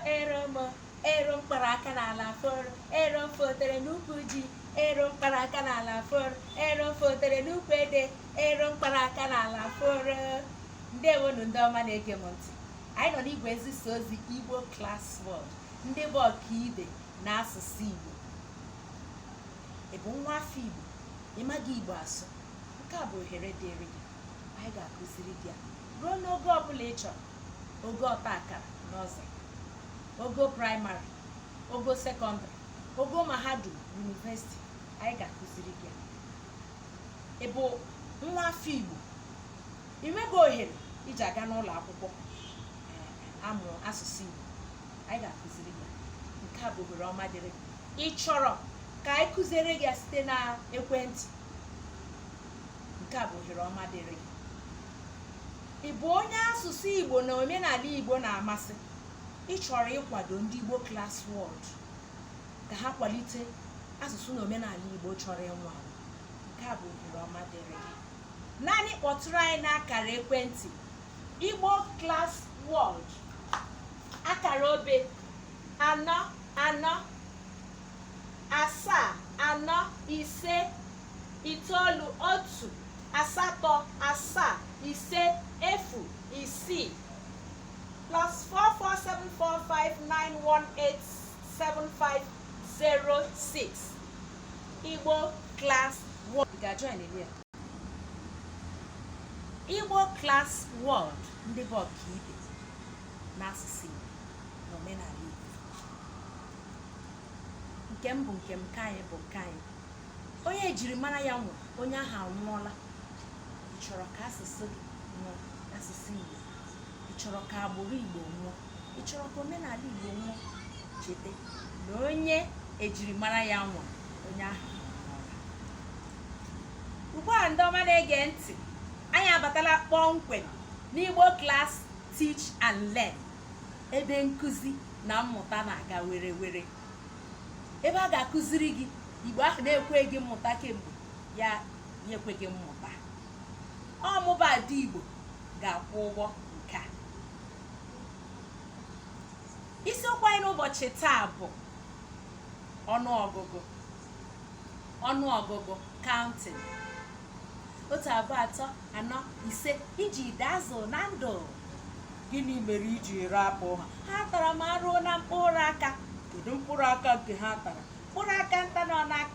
eromo, ero mkpara aka n'ala foro, ero fotere n'ukwu ji, ero mkpara aka n'ala foro, ero fotere n'ukwu ede, ero mkpara aka n'ala foro. Ndewonu ndị ọma na-ege m ntị. Anyị nọ n'igwe nzisa ozi Igbo Klass World, ndị bụ ọkaibe n'asụsụ Igbo. Ị bụ nwa afọ Igbo, ị maghị Igbo asụ, nke a bụ ohere dịrị gị. Anyị ga-akụziri gị ya ruo n'ogo ọbụla ị chọrọ, ogo ọta akara n'ọzọ, ogo praịmarị, ogo sekọndịrị, ogo mahadum, yunivesiti. Anyị ga-akụziri gị ya. Ị bụ nwa afọ Igbo, ị nweghị ohere iji aga n'ụlọ akwụkwọ amụ asụsụ Igbo. Anyị ga-akụziri gị ya. Nke a bụ ohere ọma dịrị gị. Ị chọrọ ka anyị kụziere gị site na ekwentị? Nke a bụ ohere ọma dịrị gị. Ị bụ onye asụsụ Igbo na omenala Igbo na-amasị, ị chọrọ ịkwado ndị Igbo Klass World ka ha kwalite asụsụ na omenala Igbo chọrọ ịnwụ anwụ. Nke a bụ ohere ọma dịrị gị. Naanị kpọtụrụ anyị n'akara ekwentị Igbo Klass World, akara obe 4 4 7 4 5 9 1 8 7 5 0 6 +44745918750 Igbo Klass World. You ga join here. Igbo Klass World, ndị bụ ọkaibe n'asụsụ Igbo na omenala Igbo. Nke m bụ nke m, nke anyị bụ nke anyị. Onye ejiri mara ya nwụrụ, onye ahụ anwụọla. Ị chọrọ ka asụsụ gị nwụọ, asụsụ Igbo? Ị chọrọ ka agbụrụ Igbo nwụọ? Ị chọrọ ka omenala Igbo nwụọ? Cheta na onye ejiri mara ya nwụrụ, onye ahụ anwụọla. Ugbu a ndị ọma na-ege ntị, anyị abatala kpọmkwem n'Igbo Klass Teach and Learn, ebe nkụzi na mmụta na-aga were were. Ebe a ga-akụziri gị Igbo ahụ na-ekwe gị mmụta kemgbe, ya ekwe gị mmụta. Ọmụba ada Igbo ga-akwụ ụgwọ nke a. Isiokwu anyị n'ụbọchị taa bụ ọnụọgụgụ. Ọnụọgụgụ, counting. 1 2 3 4 5 iji ide azụ na ndụ. Gịnị mere iji rapụ ha? Ha tara ma ruo na mkpụrụ aka. Kedu mkpụrụ aka nke ha tara? Mkpụrụ aka nta nọ n'aka